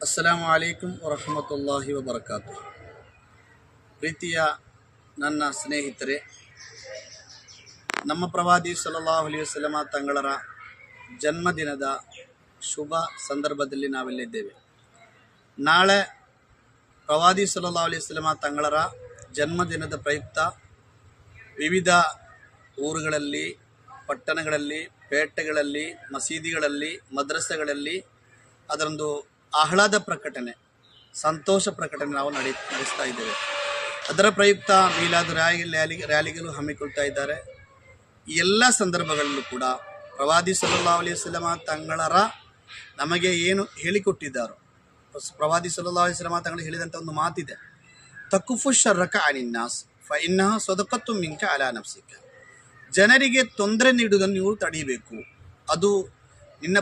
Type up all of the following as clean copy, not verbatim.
ಅಸ್ಸಲಾಮು ಅಲೈಕುಂ ವರಹಮತುಲ್ಲಾಹಿ ವಬರಕಾತು. ಪ್ರೀತಿಯ ನನ್ನ ಸ್ನೇಹಿತರೆ, ನಮ್ಮ ಪ್ರವಾದಿ ಸಲ್ಲಲ್ಲಾಹು ಅಲೈಹಿ ವಸಲ್ಲಮ ತಂಗಳರ ಜನ್ಮದಿನದ ಶುಭ ಸಂದರ್ಭದಲ್ಲಿ ನಾವೆಲ್ಲಿದ್ದೇವೆ. ನಾಳೆ ಪ್ರವಾದಿ ಸಲ್ಲಲ್ಲಾಹು ಅಲೈಹಿ ವಸಲ್ಲಮ ತಂಗಳರ ಜನ್ಮದಿನದ ಪ್ರಯುಕ್ತ ವಿವಿಧ ಊರುಗಳಲ್ಲಿ, ಪಟ್ಟಣಗಳಲ್ಲಿ, ಪೇಟೆಗಳಲ್ಲಿ, ಮಸೀದಿಗಳಲ್ಲಿ, ಮದ್ರಸೆಗಳಲ್ಲಿ ಅದರೊಂದು ಆಹ್ಲಾದ ಪ್ರಕಟಣೆ, ಸಂತೋಷ ಪ್ರಕಟಣೆ ನಾವು ನಡೆಸ್ತಾ ಇದ್ದೇವೆ. ಅದರ ಪ್ರಯುಕ್ತ ಮೀಲಾದ್ ರ್ಯಾಲಿಗಳು ಹಮ್ಮಿಕೊಳ್ತಾ ಇದ್ದಾರೆ. ಈ ಎಲ್ಲ ಸಂದರ್ಭಗಳಲ್ಲೂ ಕೂಡ ಪ್ರವಾದಿ ಸಲ್ಲಲ್ಲಾಹು ಅಲೈಹಿ ವಸಲ್ಲಮ ತಂಗಳರ ನಮಗೆ ಏನು ಹೇಳಿಕೊಟ್ಟಿದ್ದಾರೋ, ಪ್ರವಾದಿ ಸಲ್ಲಲ್ಲಾಹು ಅಲೈಹಿ ವಸಲ್ಲಮ ತಂಗಳು ಹೇಳಿದಂಥ ಒಂದು ಮಾತಿದೆ, ತಕುಫು ಶರ್ರಕ ಅನಿನ್ನಾಸ್ ಫ ಇನ್ನಹ ಸದಕತ್ತು ಮಿಂಕ ಅಲಾ ನಫ್ಸಿಕ. ಜನರಿಗೆ ತೊಂದರೆ ನೀಡುವುದನ್ನು ನೀವು ತಡೆಯಬೇಕು, ಅದು ನಿನ್ನ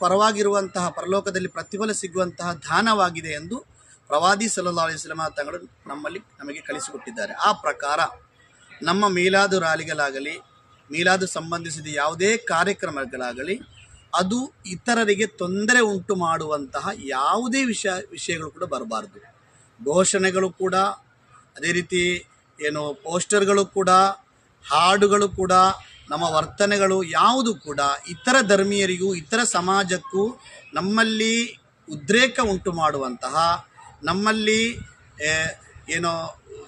ಪರವಾಗಿರುವಂತಹ ಪರಲೋಕದಲ್ಲಿ ಪ್ರತಿಫಲ ಸಿಗುವಂತಹ ದಾನವಾಗಿದೆ ಎಂದು ಪ್ರವಾದಿ ಸಲ್ಲಲ್ಲಾಹು ಅಲೈಹಿ ವಸಲ್ಲಮ ತಂಗಳು ನಮಗೆ ಕಲಿಸಿಕೊಟ್ಟಿದ್ದಾರೆ. ಆ ಪ್ರಕಾರ ನಮ್ಮ ಮೀಲಾದು ರ್ಯಾಲಿಗಳಾಗಲಿ, ಮೀಲಾದು ಸಂಬಂಧಿಸಿದ ಯಾವುದೇ ಕಾರ್ಯಕ್ರಮಗಳಾಗಲಿ, ಅದು ಇತರರಿಗೆ ತೊಂದರೆ ಉಂಟು ಮಾಡುವಂತಹ ಯಾವುದೇ ವಿಷಯಗಳು ಕೂಡ ಬರಬಾರ್ದು. ಘೋಷಣೆಗಳು ಕೂಡ, ಅದೇ ರೀತಿ ಪೋಸ್ಟರ್ಗಳು ಕೂಡ, ಹಾಡುಗಳು ಕೂಡ, ನಮ್ಮ ವರ್ತನೆಗಳು ಯಾವುದು ಕೂಡ ಇತರ ಧರ್ಮೀಯರಿಗೂ ಇತರ ಸಮಾಜಕ್ಕೂ ನಮ್ಮಲ್ಲಿ ಉದ್ರೇಕ ಉಂಟು ಮಾಡುವಂತಹ, ನಮ್ಮಲ್ಲಿ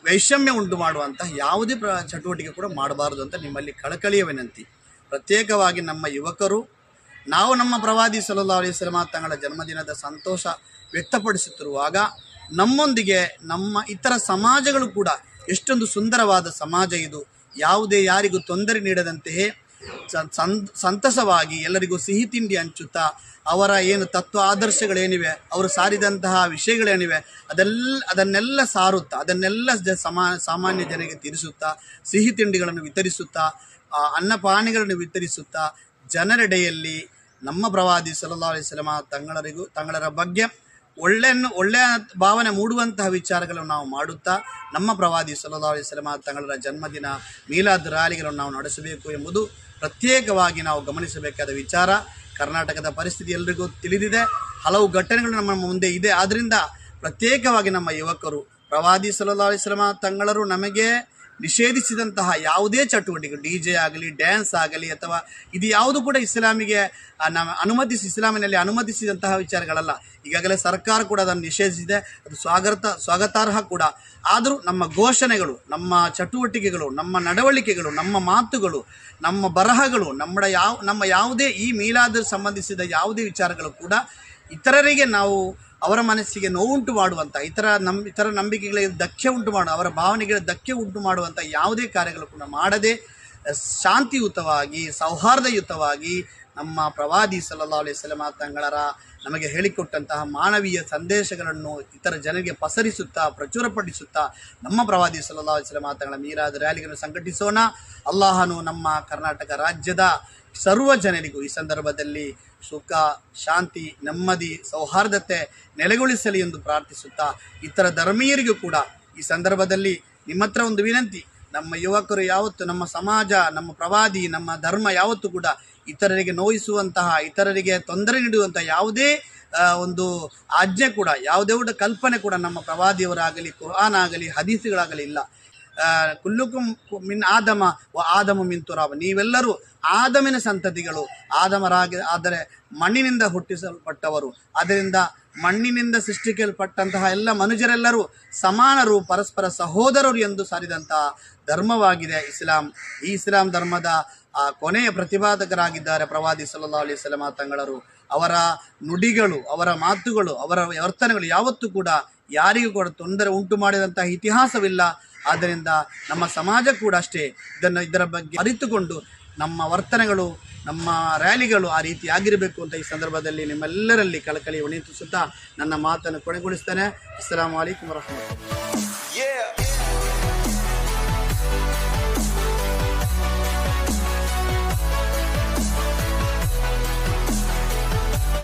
ವೈಷಮ್ಯ ಉಂಟು ಮಾಡುವಂತಹ ಯಾವುದೇ ಚಟುವಟಿಕೆ ಕೂಡ ಮಾಡಬಾರದು ಅಂತ ನಿಮ್ಮಲ್ಲಿ ಕಳಕಳಿಯ ವಿನಂತಿ. ಪ್ರತ್ಯೇಕವಾಗಿ ನಮ್ಮ ಯುವಕರು, ನಾವು ನಮ್ಮ ಪ್ರವಾದಿ ಸಲ್ಲಲ್ಲಾಹು ಅಲೈಹಿ ವಸಲ್ಲಮ ತಂಗಳ ಜನ್ಮದಿನದ ಸಂತೋಷ ವ್ಯಕ್ತಪಡಿಸುತ್ತಿರುವಾಗ ನಮ್ಮೊಂದಿಗೆ ನಮ್ಮ ಇತರ ಸಮಾಜಗಳು ಕೂಡ, ಎಷ್ಟೊಂದು ಸುಂದರವಾದ ಸಮಾಜ ಇದು, ಯಾವುದೇ ಯಾರಿಗೂ ತೊಂದರೆ ನೀಡದಂತೆಯೇ ಸಂತಸವಾಗಿ ಎಲ್ಲರಿಗೂ ಸಿಹಿ ತಿಂಡಿ ಹಂಚುತ್ತಾ, ಅವರ ಏನು ತತ್ವ ಆದರ್ಶಗಳೇನಿವೆ, ಅವರು ಸಾರಿದಂತಹ ವಿಷಯಗಳೇನಿವೆ ಅದನ್ನೆಲ್ಲ ಸಾರುತ್ತಾ, ಅದನ್ನೆಲ್ಲ ಸಾಮಾನ್ಯ ಜನರಿಗೆ ತಿಳಿಸುತ್ತಾ, ಸಿಹಿ ತಿಂಡಿಗಳನ್ನು ವಿತರಿಸುತ್ತಾ, ಅನ್ನಪಾನಗಳನ್ನು ವಿತರಿಸುತ್ತಾ ಜನರೆಡೆಯಲ್ಲಿ ನಮ್ಮ ಪ್ರವಾದಿ ಸಲ್ಲಲ್ಲಾಹು ಅಲೈಹಿ ವಸಲ್ಲಮ ತಂಗಳರ ಬಗ್ಗೆ ಒಳ್ಳೆಯ ಭಾವನೆ ಮೂಡುವಂತಹ ವಿಚಾರಗಳನ್ನು ನಾವು ಮಾಡುತ್ತಾ, ನಮ್ಮ ಪ್ರವಾದಿ ಸಲ್ಲಲ್ಲಾಹು ಅಲೈಹಿ ವಸಲ್ಲಮ ತಂಗಳರ ಜನ್ಮದಿನ ಮೀಲಾದ್ ರ್ಯಾಲಿಗಳನ್ನು ನಾವು ನಡೆಸಬೇಕು ಎಂಬುದು ಪ್ರತ್ಯೇಕವಾಗಿ ನಾವು ಗಮನಿಸಬೇಕಾದ ವಿಚಾರ. ಕರ್ನಾಟಕದ ಪರಿಸ್ಥಿತಿ ಎಲ್ರಿಗೂ ತಿಳಿದಿದೆ, ಹಲವು ಘಟನೆಗಳು ನಮ್ಮ ಮುಂದೆ ಇದೆ. ಆದ್ದರಿಂದ ಪ್ರತ್ಯೇಕವಾಗಿ ನಮ್ಮ ಯುವಕರು ಪ್ರವಾದಿ ಸಲ್ಲಲ್ಲಾಹು ಅಲೈಹಿ ವಸಲ್ಲಮ ತಂಗಳರು ನಮಗೆ ನಿಷೇಧಿಸಿದಂತಹ ಯಾವುದೇ ಚಟುವಟಿಕೆ, DJ ಆಗಲಿ, ಡ್ಯಾನ್ಸ್ ಆಗಲಿ, ಅಥವಾ ಇದು ಯಾವುದು ಕೂಡ ಇಸ್ಲಾಮಿಗೆ ಇಸ್ಲಾಮಿನಲ್ಲಿ ಅನುಮತಿಸಿದಂತಹ ವಿಚಾರಗಳಲ್ಲ. ಈಗಾಗಲೇ ಸರ್ಕಾರ ಕೂಡ ಅದನ್ನು ನಿಷೇಧಿಸಿದೆ, ಅದು ಸ್ವಾಗತಾರ್ಹ ಕೂಡ. ಆದರೂ ನಮ್ಮ ಘೋಷಣೆಗಳು, ನಮ್ಮ ಚಟುವಟಿಕೆಗಳು, ನಮ್ಮ ನಡವಳಿಕೆಗಳು, ನಮ್ಮ ಮಾತುಗಳು, ನಮ್ಮ ಬರಹಗಳು, ನಮ್ಮ ಯಾವುದೇ ಈ ಮೀಲಾದ್ ಸಂಬಂಧಿಸಿದ ಯಾವುದೇ ವಿಚಾರಗಳು ಕೂಡ ಇತರರಿಗೆ ನಾವು ಅವರ ಮನಸ್ಸಿಗೆ ನೋವುಂಟು ಮಾಡುವಂಥ, ಇತರ ನಂಬಿಕೆಗಳಿಗೆ ಧಕ್ಕೆ ಉಂಟು ಅವರ ಭಾವನೆಗಳಿಗೆ ಧಕ್ಕೆ ಉಂಟು ಮಾಡುವಂಥ ಯಾವುದೇ ಕಾರ್ಯಗಳು ಕೂಡ ಮಾಡದೆ ಶಾಂತಿಯುತವಾಗಿ, ಸೌಹಾರ್ದಯುತವಾಗಿ ನಮ್ಮ ಪ್ರವಾದಿ ಸಲ್ಲಲ್ಲಾಹು ಅಲೈಹಿ ವಸಲ್ಲಮ ತಂಗಳರ ನಮಗೆ ಹೇಳಿಕೊಟ್ಟಂತಹ ಮಾನವೀಯ ಸಂದೇಶಗಳನ್ನು ಇತರ ಜನರಿಗೆ ಪಸರಿಸುತ್ತಾ, ಪ್ರಚುರಪಡಿಸುತ್ತಾ ನಮ್ಮ ಪ್ರವಾದಿ ಸಲ್ಲಲ್ಲಾಹು ಅಲೈಹಿ ವಸಲ್ಲಮ ತಂಗಳ ಮೀಲಾದ್ ರ್ಯಾಲಿಗಳನ್ನು ಸಂಘಟಿಸೋಣ. ಅಲ್ಲಾಹನು ನಮ್ಮ ಕರ್ನಾಟಕ ರಾಜ್ಯದ ಸರ್ವ ಜನರಿಗೂ ಈ ಸಂದರ್ಭದಲ್ಲಿ ಸುಖ, ಶಾಂತಿ, ನೆಮ್ಮದಿ, ಸೌಹಾರ್ದತೆ ನೆಲೆಗೊಳಿಸಲಿ ಎಂದು ಪ್ರಾರ್ಥಿಸುತ್ತಾ, ಇತರ ಧರ್ಮೀಯರಿಗೂ ಕೂಡ ಈ ಸಂದರ್ಭದಲ್ಲಿ ನಿಮ್ಮ ಹತ್ರ ಒಂದು ವಿನಂತಿ, ನಮ್ಮ ಯುವಕರು ಯಾವತ್ತು, ನಮ್ಮ ಸಮಾಜ, ನಮ್ಮ ಪ್ರವಾದಿ, ನಮ್ಮ ಧರ್ಮ ಯಾವತ್ತೂ ಕೂಡ ಇತರರಿಗೆ ನೋಯಿಸುವಂತಹ, ಇತರರಿಗೆ ತೊಂದರೆ ನೀಡುವಂತಹ ಯಾವುದೇ ಒಂದು ಆಜ್ಞೆ ಕೂಡ, ಯಾವುದೇ ಕಲ್ಪನೆ ಕೂಡ ನಮ್ಮ ಪ್ರವಾದಿಯವರಾಗಲಿ, ಕುರ್ಆನ್ ಆಗಲಿ, ಹದೀಸುಗಳಾಗಲಿ ಇಲ್ಲ. ಕುಲ್ಲುಕುಂ ಮಿನ್ ಆದಮ ವ ಆದಮ ಮಿನ್ ತುರಾಬ, ನೀವೆಲ್ಲರೂ ಆದಮಿನ ಸಂತತಿಗಳು, ಆದರೆ ಮಣ್ಣಿನಿಂದ ಹುಟ್ಟಿಸಲ್ಪಟ್ಟವರು. ಅದರಿಂದ ಮಣ್ಣಿನಿಂದ ಸೃಷ್ಟಿಸಲ್ಪಟ್ಟಂತಹ ಎಲ್ಲ ಮನುಷ್ಯರೆಲ್ಲರೂ ಸಮಾನರು, ಪರಸ್ಪರ ಸಹೋದರರು ಎಂದು ಸಾರಿದಂತಹ ಧರ್ಮವಾಗಿದೆ ಇಸ್ಲಾಂ. ಈ ಇಸ್ಲಾಂ ಧರ್ಮದ ಕೊನೆಯ ಪ್ರತಿಪಾದಕರಾಗಿದ್ದಾರೆ ಪ್ರವಾದಿ ಸಲ್ಲಲ್ಲಾಹು ಅಲೈಹಿ ವಸಲ್ಲಮ ತಂಗಳರು. ಅವರ ನುಡಿಗಳು, ಅವರ ಮಾತುಗಳು, ಅವರ ವರ್ತನೆಗಳು ಯಾವತ್ತೂ ಕೂಡ ಯಾರಿಗೂ ಕೂಡ ತೊಂದರೆ ಉಂಟು ಮಾಡಿದಂತಹ ಇತಿಹಾಸವಿಲ್ಲ. ಆದ್ದರಿಂದ ನಮ್ಮ ಸಮಾಜ ಕೂಡ ಅಷ್ಟೇ ಇದರ ಬಗ್ಗೆ ಅರಿತುಕೊಂಡು ನಮ್ಮ ವರ್ತನೆಗಳು, ನಮ್ಮ ರ್ಯಾಲಿಗಳು ಆ ರೀತಿ ಆಗಿರಬೇಕು ಅಂತ ಈ ಸಂದರ್ಭದಲ್ಲಿ ನಿಮ್ಮೆಲ್ಲರಲ್ಲಿ ಕಳಕಳಿ ವಿನಂತಿಸುತ್ತಾ ನನ್ನ ಮಾತನ್ನು ಕೊನೆಗೊಳಿಸ್ತೇನೆ. ಅಸ್ಸಲಾಮು ಅಲೈಕುಂ ವರಹಮತುಲ್ಲಾಹಿ.